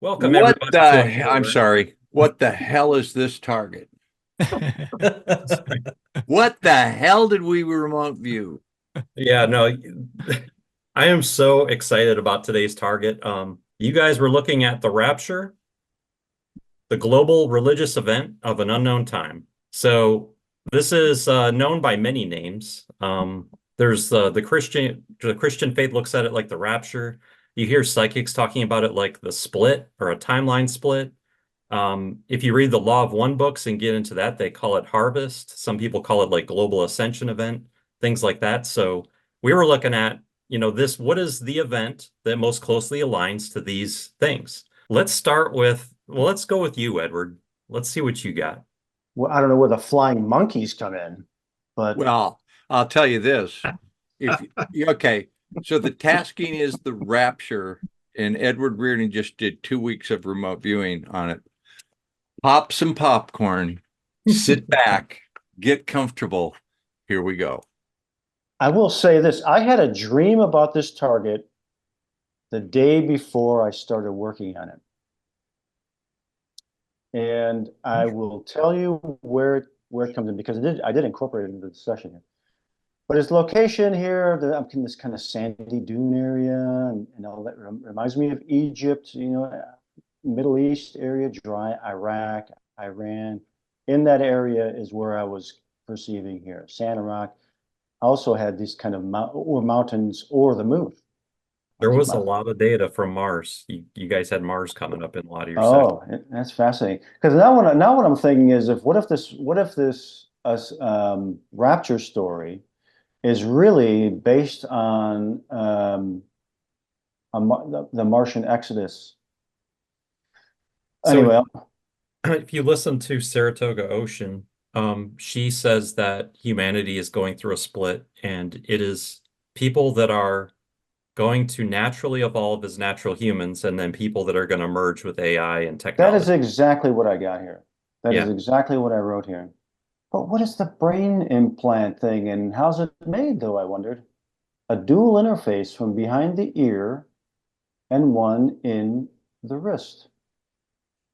Welcome everybody to I'm another. sorry. What the hell is this target? What the hell did we remote view? Yeah, no, I am so excited about today's target. You guys were looking at the Rapture, the global religious event of an unknown time. So this is known by many names. There's the Christian faith looks at it like the Rapture. You hear psychics talking about it like the split or a timeline split. If you read the Law of One books and get into that, they call it harvest. Some people call it like global ascension event, things like that. So we were looking at, what is the event that most closely aligns to these things? Let's go with you, Edward. Let's see what you got. Well, I don't know where the flying monkeys come in, but Well, I'll tell you this. If okay, so the tasking is the rapture, and Edward Reardon just did 2 weeks of remote viewing on it. Pop some popcorn, sit back, get comfortable. Here we go. I will say this. I had a dream about this target the day before I started working on it. And I will tell you where it comes in because I did incorporate it into the session here. But its location here, I'm in this kind of sandy dune area, and all that reminds me of Egypt, Middle East area, dry Iraq, Iran. In that area is where I was perceiving here. Sand and rock. I also had these kind of mountains or the moon. There That was was a my, lot of data from Mars. You guys had Mars coming up in a lot of your sessions. oh, that's fascinating. Because now what I'm thinking is if what if this Rapture story is really based on the Martian Exodus. So Anyway, if you listen to Saratoga Ocean, she says that humanity is going through a split, and it is people that are going to naturally evolve as natural humans, and then people that are going to merge with AI and that is technology. exactly what I got here. That is Yeah, exactly what I wrote here. But what is the brain implant thing and how's it made, though? I wondered. A dual interface from behind the ear and one in the wrist,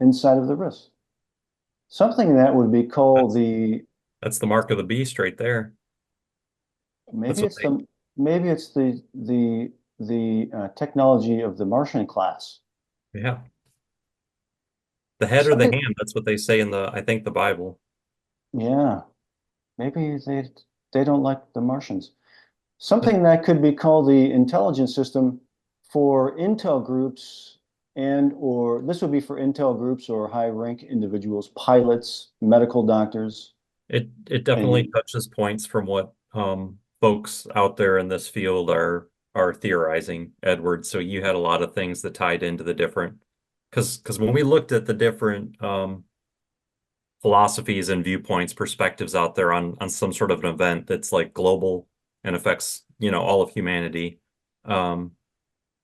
inside of the wrist. Something that would be called that's the that's the mark of the beast right there. That's maybe what it's they, the maybe it's the technology of the Martian class. yeah, the head or the Something, hand. That's what they say in I think the Bible. yeah, maybe they don't like the Martians. Something that could be called the intelligence system for intel groups and or this would be for intel groups or high rank individuals, pilots, medical doctors. It definitely And touches points from what folks out there in this field are theorizing, Edward. So you had a lot of things that tied into the different because when we looked at the different philosophies and viewpoints, perspectives out there on some sort of an event that's like global and affects, all of humanity, um,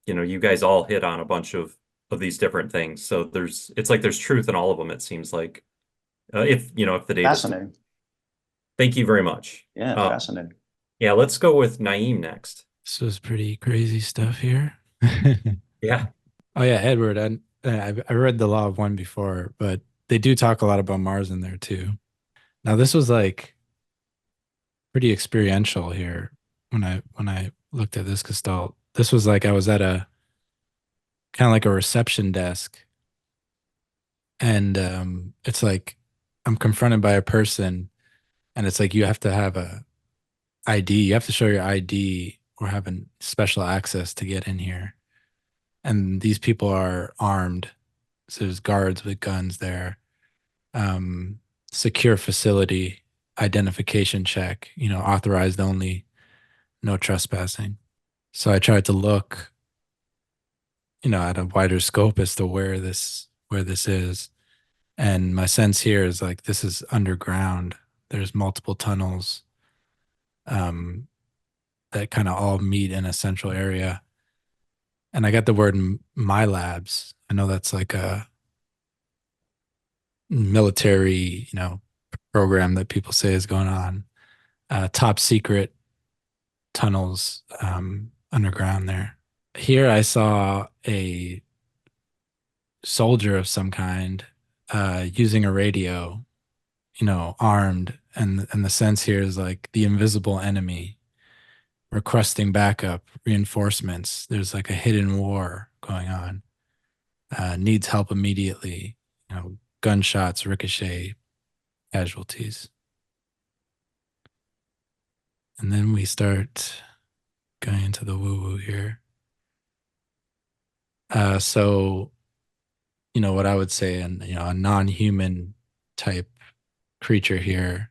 you guys all hit on a bunch of these different things. So it's like there's truth in all of them, it seems like. If the data's fascinating. thank you very much. Yeah, Uh, fascinating. yeah, let's go with Naeem next. This was pretty crazy stuff here. Yeah, Oh yeah, Edward. I read the Law of One before, but they do talk a lot about Mars in there too. Now this was like pretty experiential here when I looked at this gestalt. This was like I was at a kind of like a reception desk, and it's like I'm confronted by a person, and it's like you have to have a ID. You have to show your ID or having special access to get in here. And these people are armed. So there's guards with guns there. Um, Secure facility, identification check, authorized only, no trespassing. So I tried to look, at a wider scope as to where this is. And my sense here is like this is underground. There's multiple tunnels um, that kind of all meet in a central area. And I got the word my labs. I know that's like a military, program that people say is going on. Top secret tunnels underground there. Here I saw a soldier of some kind, using a radio, armed, and the sense here is like the invisible enemy requesting backup, reinforcements. There's like a hidden war going on. Needs help immediately. Gunshots, ricochet, casualties. And then we start going into the woo-woo here. So, what I would say, and a non-human type creature here,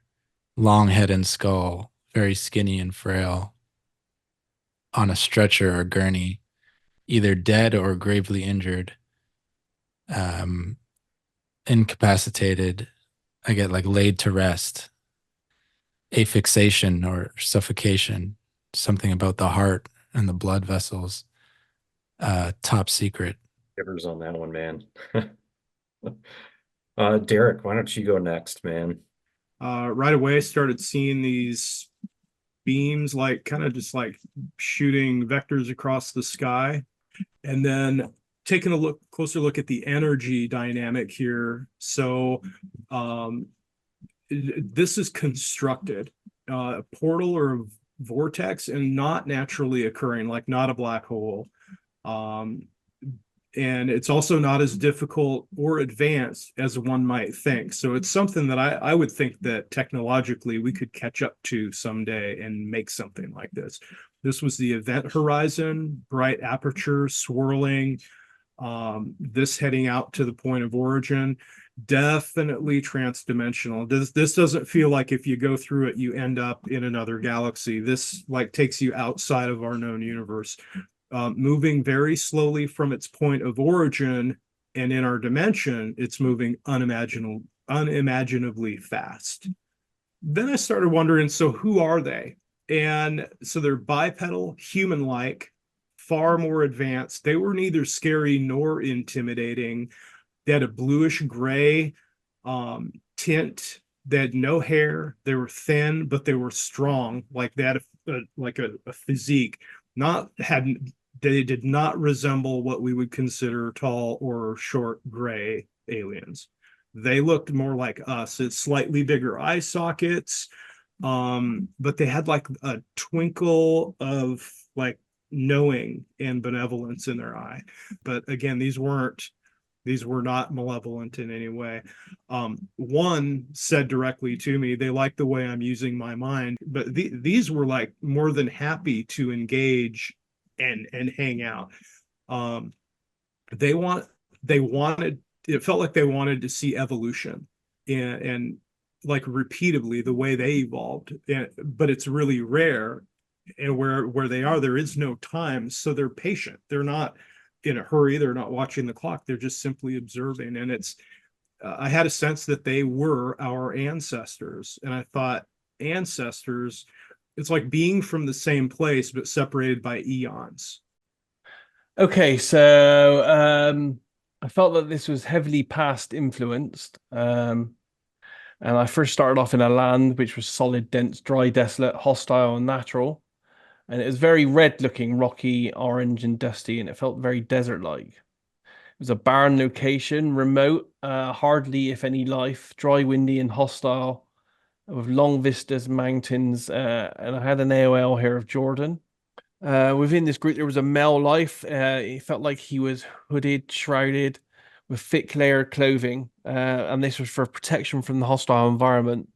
long head and skull, very skinny and frail, on a stretcher or gurney, either dead or gravely injured, um, incapacitated. I get like laid to rest, affixation or suffocation, something about the heart and the blood vessels. Top secret. Shivers on that one, man. Derek, why don't you go next, man? Right away started seeing these beams, like kind of just like shooting vectors across the sky, and then taking a closer look at the energy dynamic here. So this is constructed, a portal or a vortex, and not naturally occurring, like not a black hole. And it's also not as difficult or advanced as one might think. So it's something that I would think that technologically we could catch up to someday and make something like this. This was the event horizon, bright aperture, swirling, this heading out to the point of origin, definitely transdimensional. This doesn't feel like if you go through it, you end up in another galaxy. This like takes you outside of our known universe. Moving very slowly from its point of origin, and in our dimension, it's moving unimaginably fast. Then I started wondering, so who are they? And so they're bipedal, human-like, far more advanced. They were neither scary nor intimidating. They had a bluish gray tint. They had no hair. They were thin, but they were strong. Like they had a physique. They did not resemble what we would consider tall or short gray aliens. They looked more like us. It's slightly bigger eye sockets, but they had like a twinkle of like knowing and benevolence in their eye. But again, these were not malevolent in any way. One said directly to me, they like the way I'm using my mind, but these were like more than happy to engage and hang out. They wanted, it felt like they wanted to see evolution and like repeatedly the way they evolved. But it's really rare, and where they are, there is no time, so they're patient. They're not in a hurry. They're not watching the clock. They're just simply observing. And it's I had a sense that they were our ancestors, and I thought, ancestors, it's like being from the same place but separated by eons. Okay, so I felt that this was heavily past influenced. And I first started off in a land which was solid, dense, dry, desolate, hostile, and natural. And it was very red looking, rocky, orange, and dusty, and it felt very desert like. It was a barren location, remote, hardly, if any, life, dry, windy, and hostile, with long vistas, mountains, and I had an AOL here of Jordan. Within this group, there was a male life. It felt like he was hooded, shrouded, with thick layered clothing, and this was for protection from the hostile environment.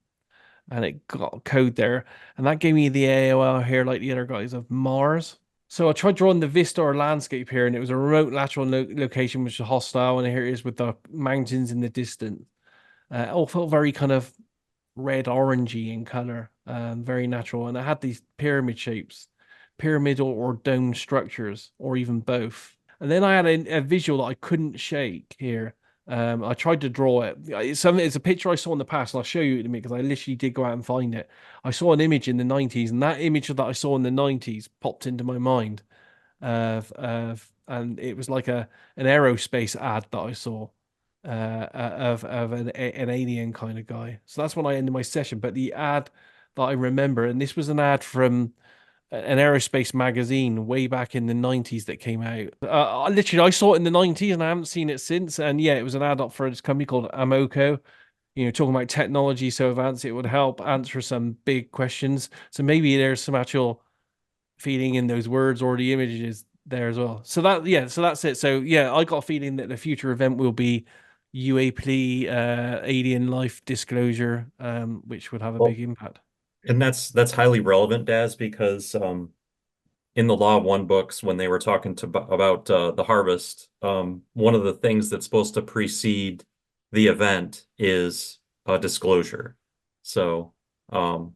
And it got a code there, and that gave me the AOL here, like the other guys, of Mars. So I tried drawing the vista or landscape here, and it was a remote lateral location which was hostile, and here it is with the mountains in the distance. It all felt very kind of red orangey in color, very natural, and it had these pyramid shapes, pyramidal or dome structures, or even both. And then I had a visual that I couldn't shake here. I tried to draw it. It's a picture I saw in the past, and I'll show you it in a minute because I literally did go out and find it. I saw an image in the 90s, and that image that I saw in the 90s popped into my mind. And it was like an aerospace ad that I saw of an alien kind of guy. So that's when I ended my session. But the ad that I remember, and this was an ad from an aerospace magazine way back in the 90s that came out. I saw it in the 90s and I haven't seen it since. And yeah, it was an add-on for this company called Amoco. Talking about technology so advanced it would help answer some big questions. So maybe there's some actual feeling in those words or the images there as well. So that's it. So yeah, I got a feeling that the future event will be UAP, alien life disclosure, which would have a big impact. And that's highly relevant, Daz, because in the Law of One books, when they were talking about the harvest, one of the things that's supposed to precede the event is a disclosure. So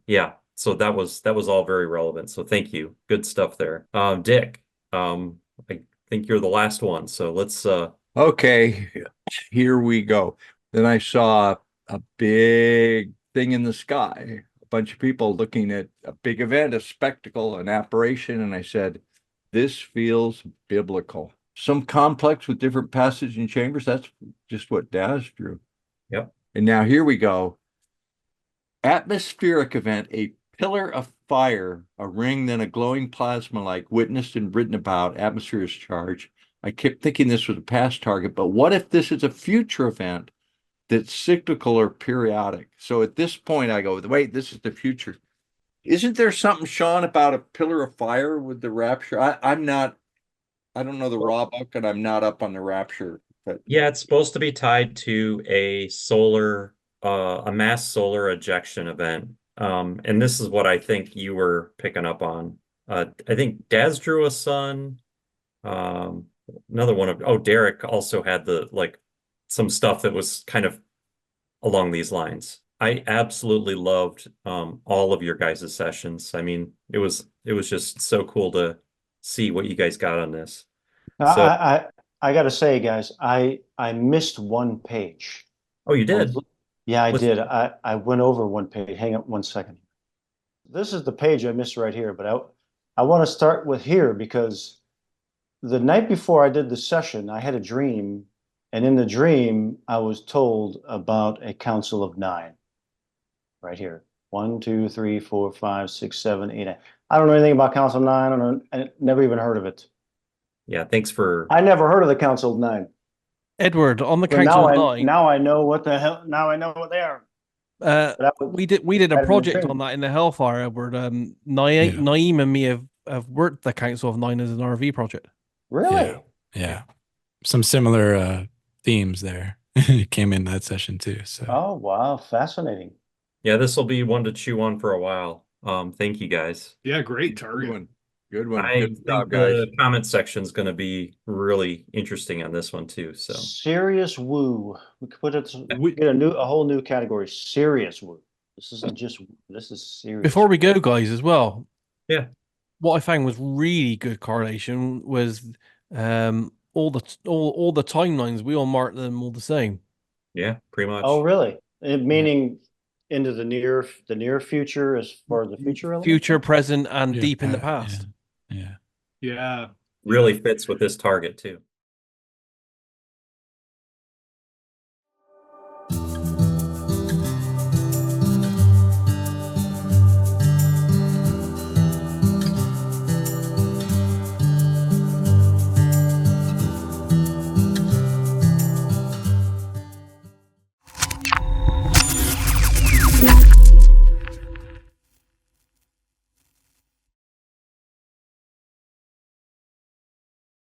yeah, so that was all very relevant. So thank you. Good stuff there. Dick, I think you're the last one. So let's Okay, here we go. Then I saw a big thing in the sky, a bunch of people looking at a big event, a spectacle, an apparition, and I said, this feels biblical. Some complex with different passages and chambers. That's just what Daz drew. Yep. And now here we go. Atmospheric event, a pillar of fire, a ring, then a glowing plasma like witnessed and written about, atmosphere is charged. I kept thinking this was a past target, but what if this is a future event that's cyclical or periodic? So at this point, I go, wait, this is the future. Isn't there something, Sean, about a pillar of fire with the Rapture? I don't know the raw book, and I'm not up on the Rapture. But yeah, it's supposed to be tied to a mass solar ejection event. And this is what I think you were picking up on. I think Daz drew a sun. Another one of Derek also had some stuff that was kind of along these lines. I absolutely loved all of your guys' sessions. I mean, it was just so cool to see what you guys got on this. Now, So, I got to say, guys, I missed one page. oh, you did? Yeah, I What's- did. I went over one page. Hang on one second. This is the page I missed right here, but I want to start with here because the night before I did the session, I had a dream, and in the dream, I was told about a council of 9. Right here. 1, 2, 3, 4, 5, 6, 7, 8, 9. I don't know anything about Council of 9. I never even heard of it. Yeah, thanks for I never heard of the Council of 9. Edward, on the But Council of Nine, now I know what the hell. Now I know what they are. we did a had an project opinion. on that in the Hellfire, Edward. Yeah. Naeem and me have worked the Council of Nine as an RV project. Really? Yeah. Some similar themes there came in that session too. So Oh wow, fascinating. Yeah, this will be one to chew on for a while. Thank you guys. Yeah, great good target. one. Good one. I Good think job, guys. the comment section is going to be really interesting on this one too. So Serious woo. We could put it. We- Get a whole new category. Serious woo. This isn't just. This is serious. Before we go, guys, as well. Yeah. What I found was really good correlation was all the timelines. We all marked them all the same. yeah, pretty much. Oh really? Meaning into the near future as far as the future element? Future, present, and yeah, deep in the past. Yeah. Yeah. Really fits with this target too.